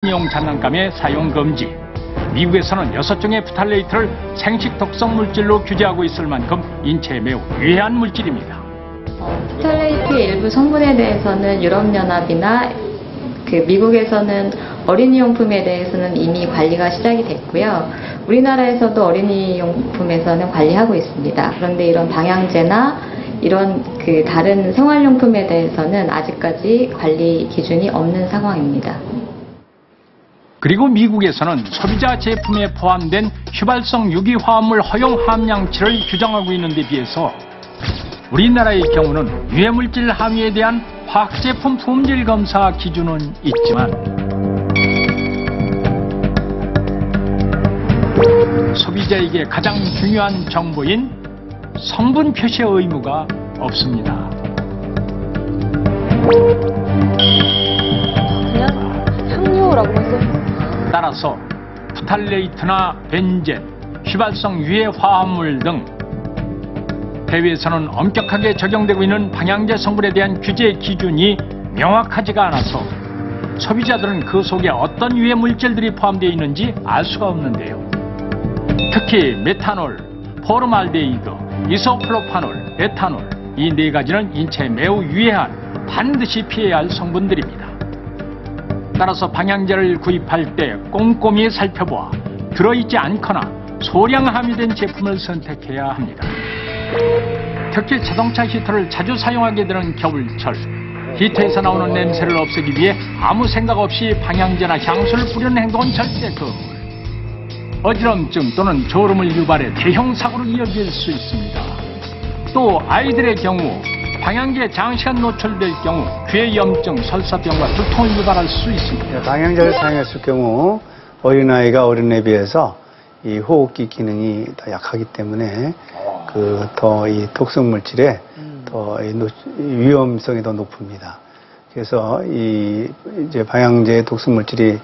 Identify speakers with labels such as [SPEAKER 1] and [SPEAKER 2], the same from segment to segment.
[SPEAKER 1] 용 장난감의 사용 금지. 미국에서는 6종의 프탈레이트를 생식 독성 물질로 규제하고 있을 만큼 인체에 매우 유해한 물질입니다.
[SPEAKER 2] 프탈레이트의 일부 성분에 대해서는 유럽연합이나 미국에서는 어린이용품에 대해서는 이미 관리가 시작이 됐고요. 우리나라에서도 어린이용품에서는 관리하고 있습니다. 그런데 이런 방향제나 이런 다른 생활용품에 대해서는 아직까지 관리 기준이 없는 상황입니다.
[SPEAKER 1] 그리고 미국에서는 소비자 제품에 포함된 휘발성 유기화합물 허용 함량치를 규정하고 있는 데 비해서 우리나라의 경우는 유해물질 함유에 대한 화학제품 품질 검사 기준은 있지만 소비자에게 가장 중요한 정보인 성분 표시 의무가 없습니다.
[SPEAKER 3] 그냥 향료라고만 써있어요.
[SPEAKER 1] 따라서 프탈레이트나 벤젠, 휘발성 유해 화합물 등 해외에서는 엄격하게 적용되고 있는 방향제 성분에 대한 규제 기준이 명확하지가 않아서 소비자들은 그 속에 어떤 유해 물질들이 포함되어 있는지 알 수가 없는데요. 특히 메탄올, 포르말데히드, 이소프로파놀, 에탄올 이 네 가지는 인체에 매우 유해한 반드시 피해야 할 성분들입니다. 따라서 방향제를 구입할 때 꼼꼼히 살펴보아 들어있지 않거나 소량 함유된 제품을 선택해야 합니다. 특히 자동차 히터를 자주 사용하게 되는 겨울철, 히터에서 나오는 냄새를 없애기 위해 아무 생각 없이 방향제나 향수를 뿌리는 행동은 절대 금물. 어지럼증 또는 졸음을 유발해 대형 사고로 이어질 수 있습니다. 또 아이들의 경우 방향제에 장시간 노출될 경우 괴염증, 설사병과 두통을 유발할 수 있습니다.
[SPEAKER 4] 방향제를 사용했을 경우 어린아이가 어린애에 비해서 이 호흡기 기능이 더 약하기 때문에 더 이 독성 물질에 더 위험성이 더 높습니다. 그래서 이제 방향제 독성 물질을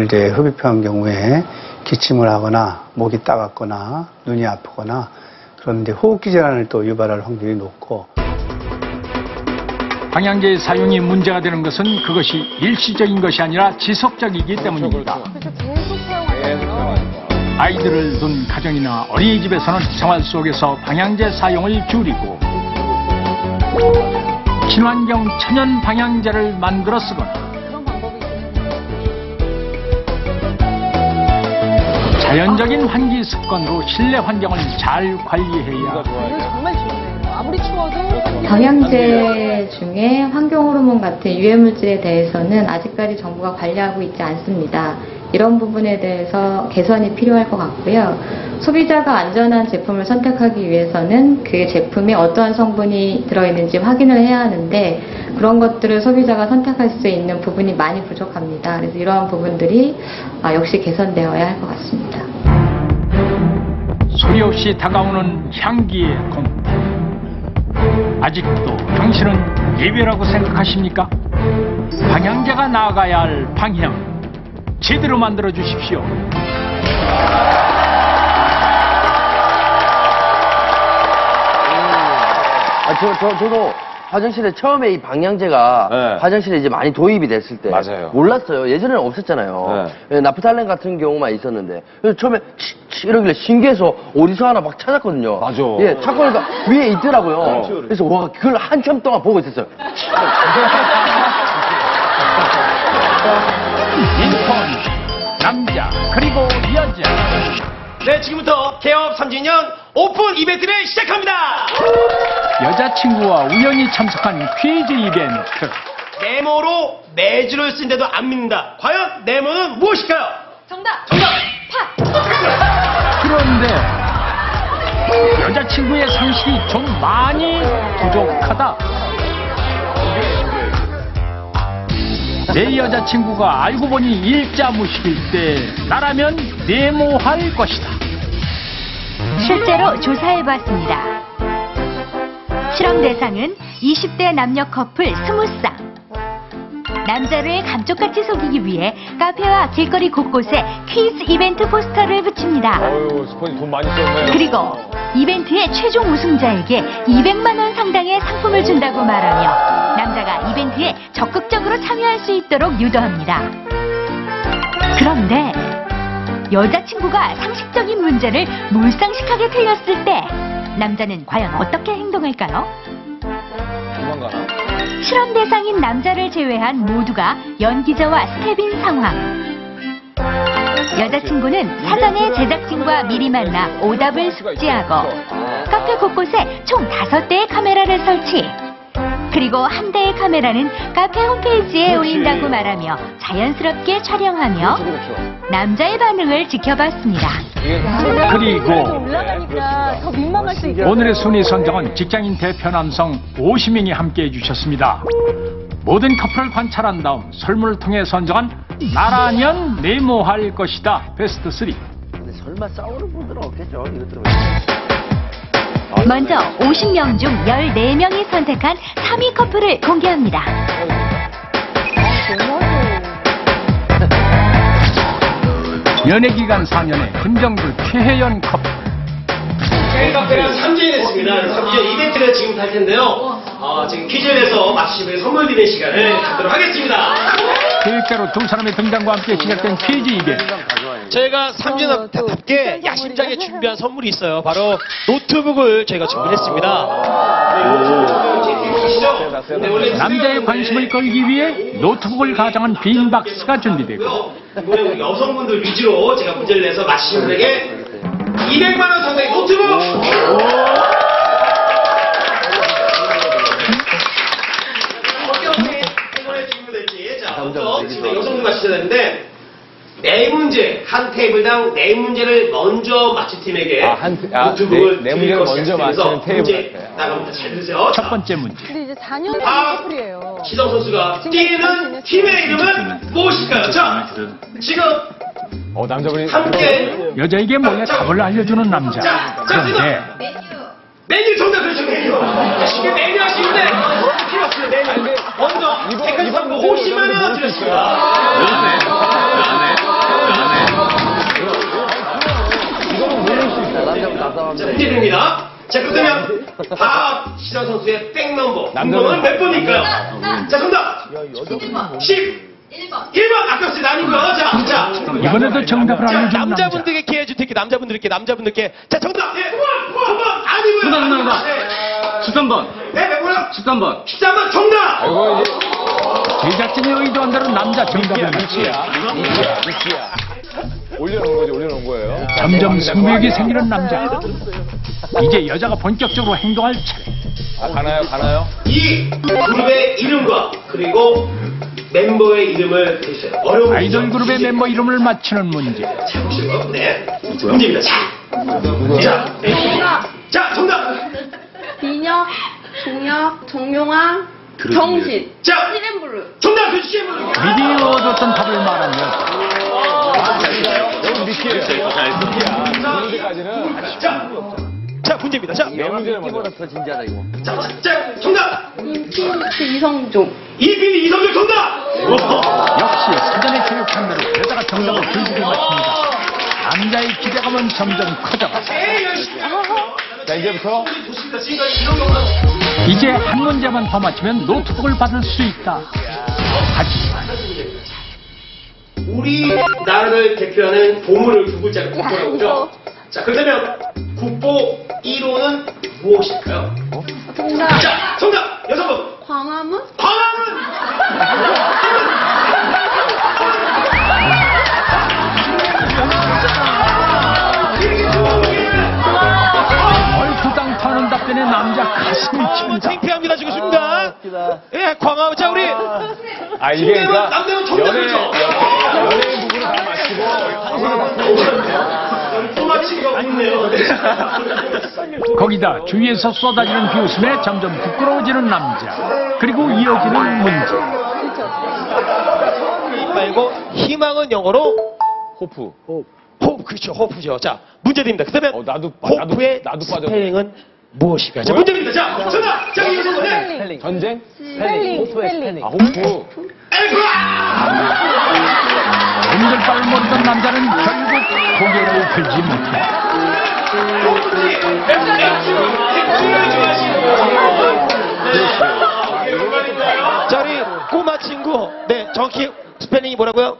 [SPEAKER 4] 이제 흡입한 경우에 기침을 하거나 목이 따갑거나 눈이 아프거나 그런 이제 호흡기 질환을 또 유발할 확률이 높고.
[SPEAKER 1] 방향제의 사용이 문제가 되는 것은 그것이 일시적인 것이 아니라 지속적이기 때문입니다.
[SPEAKER 3] 그래서 계속 사용하잖아요.
[SPEAKER 1] 아이들을 둔 가정이나 어린이집에서는 생활 속에서 방향제 사용을 줄이고 친환경 천연 방향제를 만들어 쓰거나
[SPEAKER 3] 그런 방법이 있어요.
[SPEAKER 1] 자연적인 환기 습관으로 실내 환경을 잘 관리해야
[SPEAKER 3] 이거 정말 중요해요. 아무리 추워도
[SPEAKER 2] 방향제 중에 환경호르몬 같은 유해물질에 대해서는 아직까지 정부가 관리하고 있지 않습니다. 이런 부분에 대해서 개선이 필요할 것 같고요. 소비자가 안전한 제품을 선택하기 위해서는 그 제품에 어떠한 성분이 들어있는지 확인을 해야 하는데 그런 것들을 소비자가 선택할 수 있는 부분이 많이 부족합니다. 그래서 이러한 부분들이 역시 개선되어야 할 것 같습니다.
[SPEAKER 1] 소리 없이 다가오는 향기의 공포. 아직도 당신은 예외라고 생각하십니까? 방향제가 나아가야 할 방향 제대로 만들어 주십시오.
[SPEAKER 5] 저도 화장실에 처음에 이 방향제가
[SPEAKER 6] 네.
[SPEAKER 5] 화장실에 이제 많이 도입이 됐을 때
[SPEAKER 6] 맞아요.
[SPEAKER 5] 몰랐어요. 예전에는 없었잖아요.
[SPEAKER 6] 네.
[SPEAKER 5] 나프탈렌 같은 경우만 있었는데 그래서 처음에 이러길래 신기해서 어디서 하나 막 찾았거든요.
[SPEAKER 6] 맞아.
[SPEAKER 5] 예, 찾고 보니까 위에 있더라고요. 그래서 와 그걸 한참 동안 보고 있었어요.
[SPEAKER 1] 인턴 남자 그리고 여자.
[SPEAKER 7] 네, 지금부터 개업 30년 오픈 이벤트를 시작합니다.
[SPEAKER 1] 여자친구와 우연히 참석한 퀴즈 이벤트.
[SPEAKER 7] 네모로 매주를 쓴데도 안 믿는다. 과연 네모는 무엇일까요?
[SPEAKER 3] 정답!
[SPEAKER 7] 정답!
[SPEAKER 1] 그런데 여자친구의 상식이 좀 많이 부족하다. 내 여자친구가 알고 보니 일자무식일 때 나라면 네모할 것이다.
[SPEAKER 8] 실제로 조사해봤습니다. 실험 대상은 20대 남녀 커플 20쌍. 남자를 감쪽같이 속이기 위해 카페와 길거리 곳곳에 퀴즈 이벤트 포스터를 붙입니다.
[SPEAKER 6] 어유 스폰이 돈 많이 썼네.
[SPEAKER 8] 그리고 이벤트의 최종 우승자에게 200만 원 상당의 상품을 준다고 말하며 남자가 이벤트에 적극적으로 참여할 수 있도록 유도합니다. 그런데 여자친구가 상식적인 문제를 몰상식하게 틀렸을 때 남자는 과연 어떻게 행동할까요?
[SPEAKER 6] 도망가나?
[SPEAKER 8] 실험 대상인 남자를 제외한 모두가 연기자와 스텝인 상황. 여자친구는 사전에 제작진과 미리 만나 오답을 숙지하고 카페 곳곳에 총 5대의 카메라를 설치. 그리고 한 대의 카메라는 카페 홈페이지에 올린다고 말하며 자연스럽게 촬영하며 남자의 반응을 지켜봤습니다.
[SPEAKER 1] 그리고
[SPEAKER 3] 올라가니까 더 민망할 수 있어요.
[SPEAKER 1] 오늘의 순위 선정은 직장인 대표 남성 50명이 함께해 주셨습니다. 모든 커플을 관찰한 다음 설문을 통해 선정한 나라면 메모할 것이다 베스트 3.
[SPEAKER 5] 근데 설마 싸우는 분들은 없겠죠? 이것 들으면.
[SPEAKER 8] 먼저 50명 중 14명이 선택한 3위 커플을 공개합니다.
[SPEAKER 1] 연애기간 4년의 김정글 최혜연 커플.
[SPEAKER 7] K카페가 3주에 됐습니다. 3주에 이벤트를 지금 할 텐데요. 지금 퀴즈를 내서 맞히시면 선물 드리는 시간을 갖도록 하겠습니다.
[SPEAKER 1] 계획대로 두 사람의 등장과 함께 시작된 퀴즈 이벤트.
[SPEAKER 7] 저희가 3주답게 야심차게 준비한 선물이 있어요. 바로 노트북을 저희가 준비했습니다.
[SPEAKER 1] 남자의 관심을 끌기 위해 노트북을 가정한 빈 박스가 준비되고
[SPEAKER 7] 이번에 우리 여성분들 위주로 제가 문제를 내서 맞히신 분에게 200만 원 상당의 노트북! 어떻게 행운의 주인공이 될지. 자, 먼저 지금 여성분 맞히셔야 되는데 4문제, 한 테이블당 4문제를 먼저 맞힌 팀에게 노트북을
[SPEAKER 6] 네 문제를 먼저 맞히는 테이블.
[SPEAKER 7] 나가부터 잘 들으세요.
[SPEAKER 1] 첫 번째 문제.
[SPEAKER 3] 근데 이제 4년 된 커플이에요.
[SPEAKER 7] 시성 선수가 뛰는 팀의 이름은 무엇일까요? 자, 지금
[SPEAKER 6] 남자분이.
[SPEAKER 7] 함께
[SPEAKER 1] 여자에게 몰래 답을 알려주는 남자. 그런데
[SPEAKER 7] 메뉴 정답 그렇죠, 메뉴. 이게 메뉴 하시는데 필요 없어요, 메뉴. 먼저 댓글 선거 50만 원 드렸습니다. 자, 문제 드립니다. 자, 그렇다면 박시성 선수의 백넘버. number는 몇 번일까요? 자, 정답. 1번 아깝습니다. 아니고요. 자.
[SPEAKER 1] 이번에도 정답을
[SPEAKER 7] 자,
[SPEAKER 1] 알려주는 남자.
[SPEAKER 7] 남자분들에게 기회 줄 테니까 남자분들께. 자, 정답. 예, 9번 아니고요.
[SPEAKER 5] 13번.
[SPEAKER 7] 네, 몇 번이요?
[SPEAKER 5] 13번.
[SPEAKER 7] 13번 정답.
[SPEAKER 1] 제작진이 의도한 대로 남자 정답을 맞히
[SPEAKER 6] 올려놓은 거예요.
[SPEAKER 1] 점점 승부욕이 생기는 남자. 이제 여자가 본격적으로 행동할 차례.
[SPEAKER 6] 가나요?
[SPEAKER 7] 이 그룹의 이름과 그리고 멤버의 이름을 대주세요. 어려운
[SPEAKER 1] 아이돌
[SPEAKER 7] 문제죠.
[SPEAKER 1] 그룹의 멤버 이름을 맞히는 문제.
[SPEAKER 7] 자, 보시고. 네. 문제입니다. 자, 정답.
[SPEAKER 9] 민혁, 종혁, 정용아, 정신.
[SPEAKER 7] 자,
[SPEAKER 9] 시즌블루.
[SPEAKER 7] 정답 해주시면
[SPEAKER 1] 미디어 줬던 답을 말한 여자.
[SPEAKER 7] 자, 문제입니다. 자,
[SPEAKER 5] 이보다 더 진지하다 이거.
[SPEAKER 7] 자, 정답.
[SPEAKER 9] 이성종.
[SPEAKER 7] 이빈이 이성적 정답.
[SPEAKER 1] 역시 사전에 교육한 대로 여자가 정답을 들고 맞춥니다. 남자의 기대감은 점점 커져가고
[SPEAKER 6] 자, 이제부터.
[SPEAKER 7] 좋습니다. 지금까지 이런 경우는
[SPEAKER 1] 이제 한 문제만 더 맞추면 노트북을 받을 수 있다. 하지만
[SPEAKER 7] 우리나라를 대표하는 보물을 두 글자로 국보라고 하죠. 자, 그렇다면 국보 1호는 무엇일까요?
[SPEAKER 9] 정답.
[SPEAKER 7] 자, 정답. 여성분.
[SPEAKER 9] 광화문?
[SPEAKER 1] 얼토당 터는 답변에 남자 가슴이
[SPEAKER 7] 너무
[SPEAKER 1] 칩니다.
[SPEAKER 7] 창피합니다. 죽었습니다. 예, 광화문. 자, 우리
[SPEAKER 6] 이게 그러니까
[SPEAKER 7] 남대문 정답 그렇죠.
[SPEAKER 6] 연예인 부분을 다 마치고.
[SPEAKER 7] 또 맞히기가 없네요.
[SPEAKER 1] 거기다 주위에서 쏟아지는 비웃음에 점점 부끄러워지는 남자. 그리고 이어지는 문제.
[SPEAKER 7] 말고 희망은 영어로
[SPEAKER 6] 호프.
[SPEAKER 7] 호프. 그렇죠. 호프죠. 자, 문제 드립니다. 그러면 호프의
[SPEAKER 6] 나도 빠져.
[SPEAKER 7] 스펠링은 무엇일까요? 자, 문제입니다. 자, 정답. 자, 이거 선생님.
[SPEAKER 6] 전쟁?
[SPEAKER 3] 스펠링.
[SPEAKER 6] 호프.
[SPEAKER 1] 운전바를 모르던 남자는 결국 고개를 들지 못해.
[SPEAKER 7] 자, 우리 꼬마 친구. 네, 정확히 스펠링이 뭐라고요?